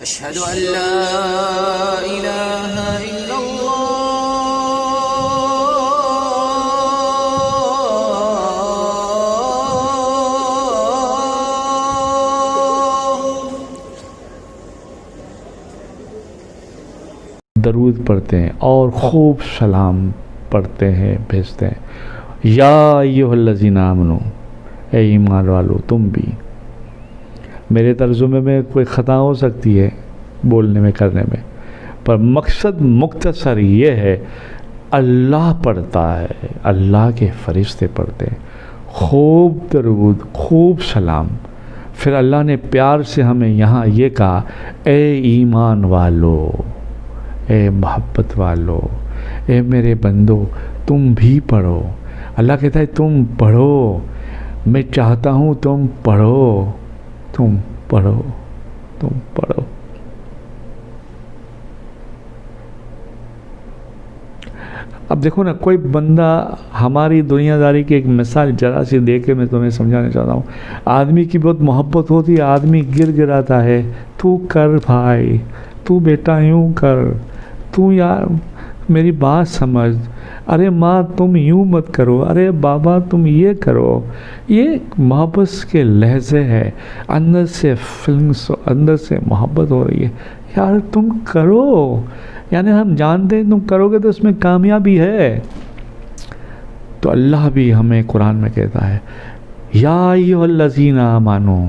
أشهد أن لا إله إلا الله درود پڑھتے ہیں اور خوب سلام پڑھتے ہیں، بھیجتے ہیں۔ یا ایھا الذین آمنو، اے ایمان والو تم بھی۔ میرے ترجمے میں کوئی خطا ہو سکتی ہے بولنے میں کرنے میں، پر مقصد مختصر یہ ہے، اللہ پڑھتا ہے، اللہ کے فرشتے پڑھتے ہیں، خوب درود، خوب سلام۔ پھر اللہ نے پیار سے ہمیں یہاں یہ کہا، اے ایمان والو، اے محبت والو، اے میرے بندو تم بھی پڑھو۔ اللہ کہتا ہے تم پڑھو، میں چاہتا ہوں تم پڑھو، تم پڑھو، تم پڑھو۔ اب دیکھو نا، کوئی بندہ ہماری دنیا داری کی ایک مثال ذرا سی دے کے میں تمہیں سمجھانا چاہتا ہوں۔ آدمی کی بہت محبت ہوتی ہے، آدمی گر گراتا ہے، تو کر بھائی، تو بیٹا یوں کر، تو یار میری بات سمجھ، ارے ماں تم یوں مت کرو، ارے بابا تم یہ کرو۔ یہ محبت کے لہجے ہے، اندر سے فیلنگس، اندر سے محبت ہو رہی ہے، یار تم کرو، یعنی ہم جانتے ہیں تم کرو گے تو اس میں کامیابی ہے۔ تو اللہ بھی ہمیں قرآن میں کہتا ہے، یا ایھا الذین آمنو،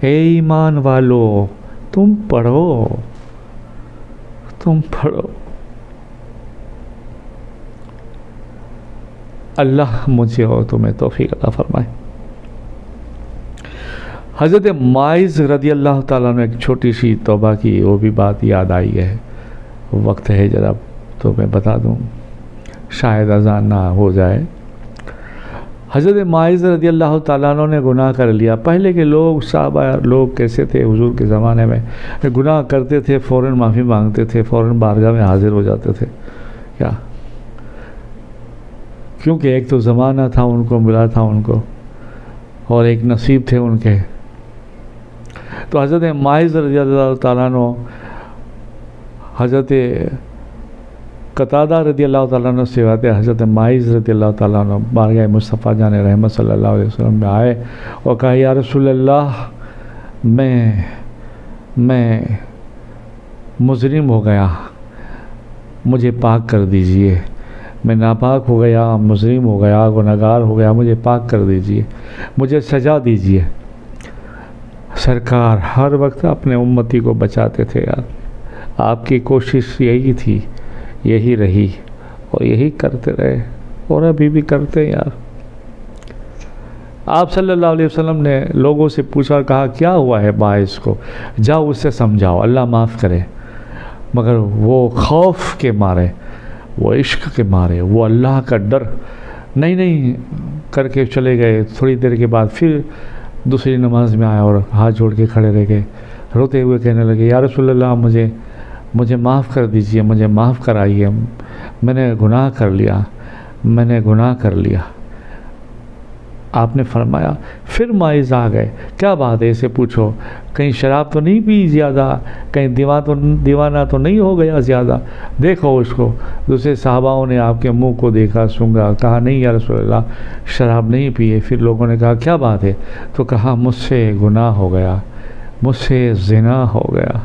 اے ایمان والو تم پڑھو، تم پڑھو۔ اللہ مجھے اور تمہیں توفیق عطا فرمائے۔ حضرت معاذ رضی اللہ تعالیٰ نے ایک چھوٹی سی توبہ کی، وہ بھی بات یاد آئی ہے، وقت ہے ذرا تو میں بتا دوں، شاید اذان نہ ہو جائے۔ حضرت معاذ رضی اللہ تعالیٰ عنہ نے گناہ کر لیا۔ پہلے کے لوگ، صحابہ لوگ کیسے تھے حضور کے زمانے میں، گناہ کرتے تھے فوراً معافی مانگتے تھے، فوراً بارگاہ میں حاضر ہو جاتے تھے، کیا؟ کیونکہ ایک تو زمانہ تھا ان کو، ملا تھا ان کو، اور ایک نصیب تھے ان کے۔ تو حضرت معاذ رضی اللہ تعالیٰ عنہ، حضرت قتادہ رضی اللہ تعالیٰ عنہ سے بات ہے، حضرت معاذ رضی اللہ تعالیٰ عنہ بارگاہ مصطفیٰ جان رحمت صلی اللہ علیہ وسلم میں آئے اور کہا، یا رسول اللہ میں مجرم ہو گیا، مجھے پاک کر دیجئے، میں ناپاک ہو گیا، مجرم ہو گیا، گنہگار ہو گیا، مجھے پاک کر دیجئے، مجھے سزا دیجئے۔ سرکار ہر وقت اپنے امتی کو بچاتے تھے یار، آپ کی کوشش یہی تھی، یہی رہی اور یہی کرتے رہے اور ابھی بھی کرتے یار۔ آپ صلی اللہ علیہ وسلم نے لوگوں سے پوچھا اور کہا، کیا ہوا ہے باعث کو، جاؤ اسے سمجھاؤ، اللہ معاف کرے۔ مگر وہ خوف کے مارے، وہ عشق کے مارے، وہ اللہ کا ڈر نہیں کر کے چلے گئے۔ تھوڑی دیر کے بعد پھر دوسری نماز میں آئے اور ہاتھ جوڑ کے کھڑے رہ گئے، روتے ہوئے کہنے لگے، یا رسول اللہ مجھے معاف کر دیجئے، مجھے معاف کرائیے، میں نے گناہ کر لیا، میں نے گناہ کر لیا۔ آپ نے فرمایا، پھر معاذ آ گئے، کیا بات ہے اسے پوچھو، کہیں شراب تو نہیں پی زیادہ، کہیں دیوانہ تو نہیں ہو گیا زیادہ، دیکھو اس کو۔ دوسرے صحاباؤں نے آپ کے منہ کو دیکھا، سونگا، کہا نہیں یا رسول اللہ شراب نہیں پیے۔ پھر لوگوں نے کہا کیا بات ہے، تو کہا مجھ سے گناہ ہو گیا، مجھ سے زنا ہو گیا۔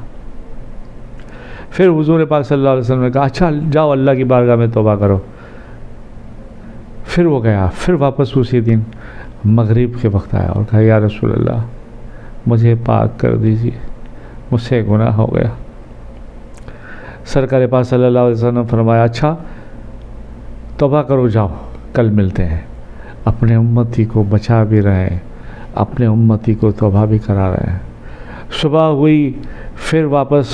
پھر حضور پاک صلی اللہ علیہ وسلم نے کہا، اچھا جاؤ اللہ کی بارگاہ میں توبہ کرو۔ پھر وہ گیا، پھر واپس اسی دن مغرب کے وقت آیا اور کہا، یا رسول اللہ مجھے پاک کر دیجیے، مجھ سے گناہ ہو گیا۔ سرکار پاک صلی اللہ علیہ وسلم نے فرمایا، اچھا توبہ کرو، جاؤ کل ملتے ہیں۔ اپنے امتی کو بچا بھی رہے، اپنے امتی کو توبہ بھی کرا رہے ہیں۔ صبح ہوئی پھر واپس،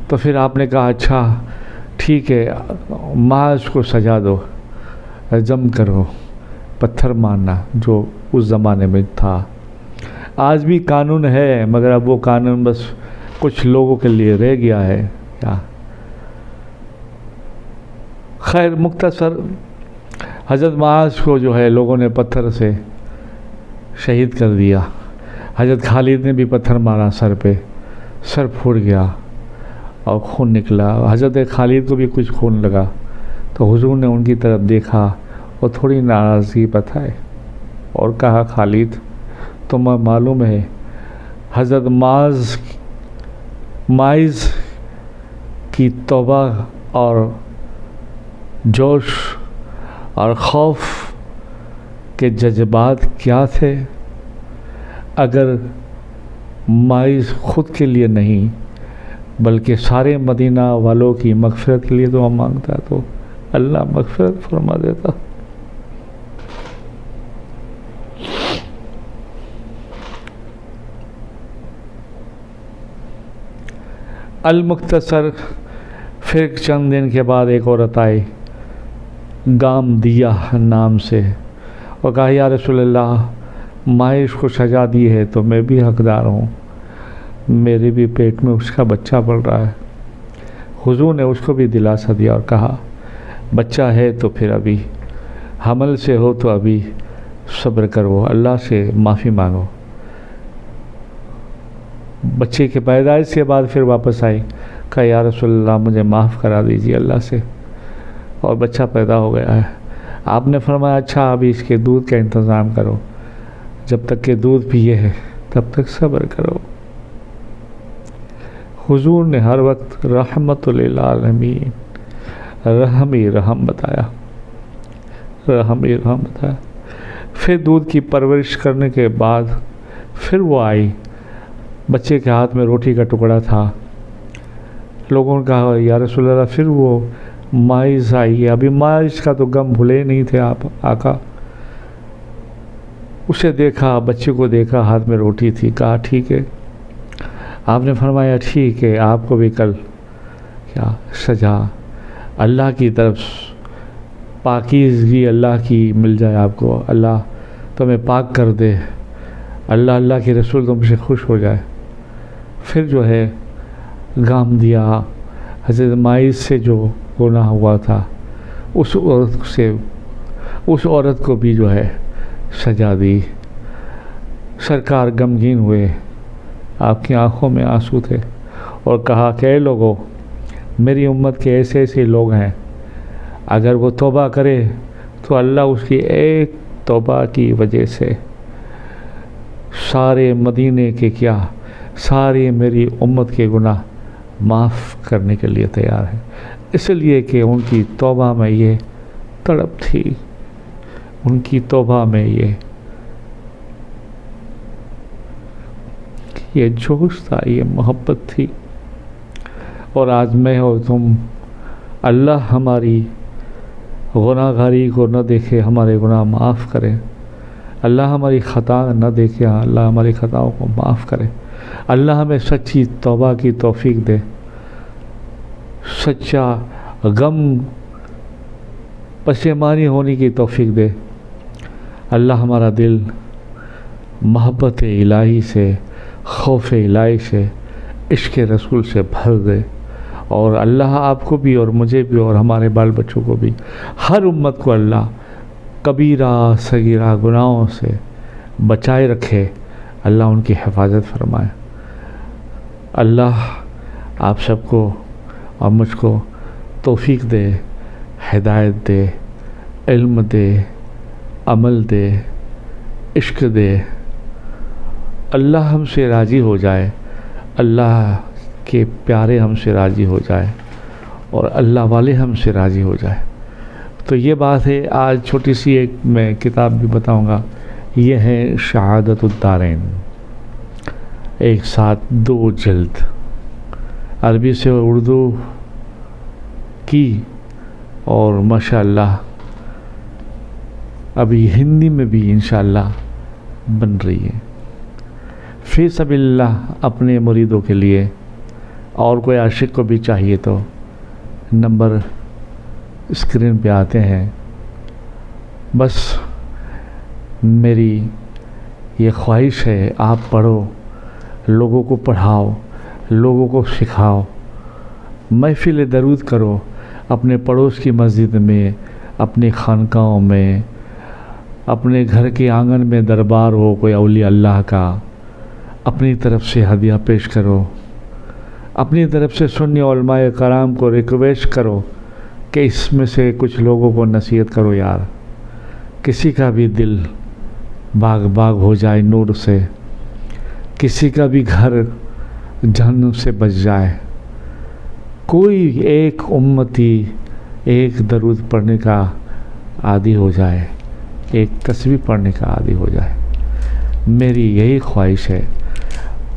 تو پھر آپ نے کہا، اچھا ٹھیک ہے، معاذ کو سزا دو، رجم کرو، پتھر مارنا جو اس زمانے میں تھا۔ آج بھی قانون ہے، مگر اب وہ قانون بس کچھ لوگوں کے لیے رہ گیا ہے، کیا؟ خیر مختصر، حضرت معاذ کو جو ہے لوگوں نے پتھر سے شہید کر دیا۔ حضرت خالد نے بھی پتھر مارا سر پہ، سر پھوٹ گیا، اور خون نکلا. حضرت خالد کو بھی کچھ خون لگا تو حضور نے ان کی طرف دیکھا اور تھوڑی ناراضگی بتائی اور کہا خالد تمہیں معلوم ہے حضرت ماعز کی توبہ اور جوش اور خوف کے جذبات کیا تھے؟ اگر ماعز خود کے لیے نہیں بلکہ سارے مدینہ والوں کی مغفرت کے لیے دعا مانگتا تو اللہ مغفرت فرما دیتا. المختصر. پھر چند دن کے بعد ایک عورت آئی گامدیہ نام سے اور کہا یا رسول اللہ ماعز کو سزا دی ہے تو میں بھی حقدار ہوں, میرے بھی پیٹ میں اس کا بچہ پل رہا ہے. حضور نے اس کو بھی دلاسا دیا اور کہا بچہ ہے تو پھر ابھی, حمل سے ہو تو ابھی صبر کرو, اللہ سے معافی مانگو. بچے کے پیدائش کے بعد پھر واپس آئی, کہا یا رسول اللہ مجھے معاف کرا دیجیے اللہ سے, اور بچہ پیدا ہو گیا ہے. آپ نے فرمایا اچھا ابھی اس کے دودھ کا انتظام کرو, جب تک کہ دودھ پیے ہے تب تک صبر کرو. حضور نے ہر وقت رحمت للعالمین رحم بتایا. پھر دودھ کی پرورش کرنے کے بعد پھر وہ آئی, بچے کے ہاتھ میں روٹی کا ٹکڑا تھا. لوگوں نے کہا یا رسول اللہ پھر وہ ماعز آئی ہے, ابھی ماعز کا تو غم بھولے نہیں تھے آپ آقا. اسے دیکھا, بچے کو دیکھا, ہاتھ میں روٹی تھی, کہا ٹھیک ہے. آپ نے فرمایا ٹھیک ہے آپ کو بھی کل کیا سزا اللہ کی طرف پاکیزگی اللہ کی مل جائے آپ کو, اللہ تمہیں پاک کر دے, اللہ کے رسول تم سے خوش ہو جائے. پھر جو ہے گامدیہ حضرت ماعز سے جو گناہ ہوا تھا اس عورت کو بھی جو ہے سزا دی. سرکار غمگین ہوئے, آپ کی آنکھوں میں آنسو تھے اور کہا کہ اے لوگوں میری امت کے ایسے ایسے لوگ ہیں, اگر وہ توبہ کرے تو اللہ اس کی ایک توبہ کی وجہ سے سارے مدینے کے کیا سارے میری امت کے گناہ معاف کرنے کے لیے تیار ہے. اس لیے کہ ان کی توبہ میں یہ تڑپ تھی, ان کی توبہ میں یہ جوش تھا, یہ محبت تھی. اور آج میں اور تم اللہ ہماری گناہ گاری کو نہ دیکھے, ہمارے گناہ معاف کرے. اللہ ہماری خطا نہ دیکھے, اللہ ہماری خطاؤں کو معاف کرے. اللہ ہمیں سچی توبہ کی توفیق دے, سچا غم پشیمانی ہونے کی توفیق دے. اللہ ہمارا دل محبت الہی سے, خوف الہی سے, عشق رسول سے بھر دے. اور اللہ آپ کو بھی اور مجھے بھی اور ہمارے بال بچوں کو بھی, ہر امت کو اللہ کبیرہ صغیرہ گناہوں سے بچائے رکھے. اللہ ان کی حفاظت فرمائے. اللہ آپ سب کو اور مجھ کو توفیق دے, ہدایت دے, علم دے, عمل دے, عشق دے. اللہ ہم سے راضی ہو جائے, اللہ کے پیارے ہم سے راضی ہو جائے اور اللہ والے ہم سے راضی ہو جائے. تو یہ بات ہے. آج چھوٹی سی ایک میں کتاب بھی بتاؤں گا, یہ ہے شہادت الدارین, ایک ساتھ 2 جلد, عربی سے اردو کی اور ماشاءاللہ ابھی ہندی میں بھی انشاءاللہ بن رہی ہے. فی سبیل اللہ اپنے مریدوں کے لیے, اور کوئی عاشق کو بھی چاہیے تو نمبر اسکرین پہ آتے ہیں. بس میری یہ خواہش ہے آپ پڑھو, لوگوں کو پڑھاؤ, لوگوں کو سکھاؤ, محفل درود کرو اپنے پڑوس کی مسجد میں, اپنے خانقاہوں میں, اپنے گھر کے آنگن میں دربار ہو کوئی اولیاء اللہ کا, اپنی طرف سے ہدیہ پیش کرو. اپنی طرف سے سنی علماء کرام کو ریکویسٹ کرو کہ اس میں سے کچھ لوگوں کو نصیحت کرو یار، کسی کا بھی دل باغ باغ ہو جائے نور سے، کسی کا بھی گھر جہنم سے بچ جائے، کوئی ایک امتی ایک درود پڑھنے کا عادی ہو جائے، ایک تسبیح پڑھنے کا عادی ہو جائے، میری یہی خواہش ہے۔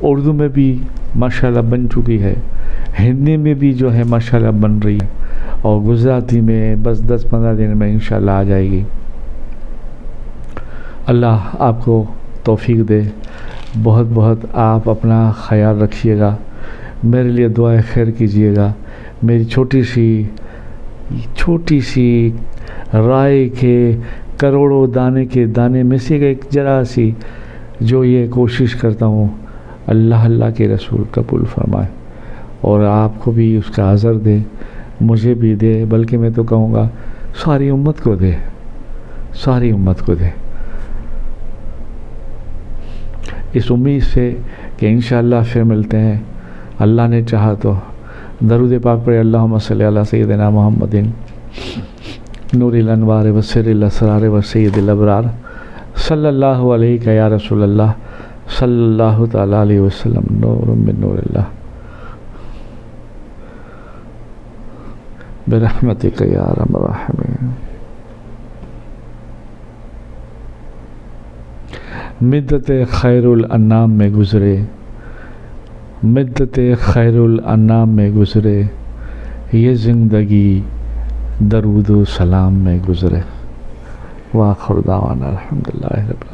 اردو میں بھی ماشاءاللہ بن چکی ہے، ہندی میں بھی جو ہے ماشاءاللہ بن رہی ہے، اور گجراتی میں بس 10-15 دن میں انشاءاللہ آ جائے گی۔ اللہ آپ کو توفیق دے۔ بہت بہت آپ اپنا خیال رکھیے گا، میرے لیے دعائے خیر کیجیے گا۔ میری چھوٹی سی رائے کے کروڑوں دانے کے دانے میں سے ایک ذرا سی جو یہ کوشش کرتا ہوں، اللہ کے رسول قبول فرمائے، اور آپ کو بھی اس کا اجر دے، مجھے بھی دے، بلکہ میں تو کہوں گا ساری امت کو دے، ساری امت کو دے، اس امید سے کہ انشاءاللہ پھر ملتے ہیں، اللہ نے چاہا تو۔ درود پاک پڑھے، اللہم صلی علی سیدنا محمد نور الانوار و سر الاسرار و سید الابرار، صلی اللہ علیہ یا رسول اللہ، صلی اللہ تعالی علیہ وسلم، نور من نور اللہ، برحمتک یا ارحم الراحمین۔ مدت خیر الانام میں گزرے، مدت خیر الانام میں گزرے، یہ زندگی درود و سلام میں گزرے۔ وآخر دعوانا الحمدللہ رب العالمین۔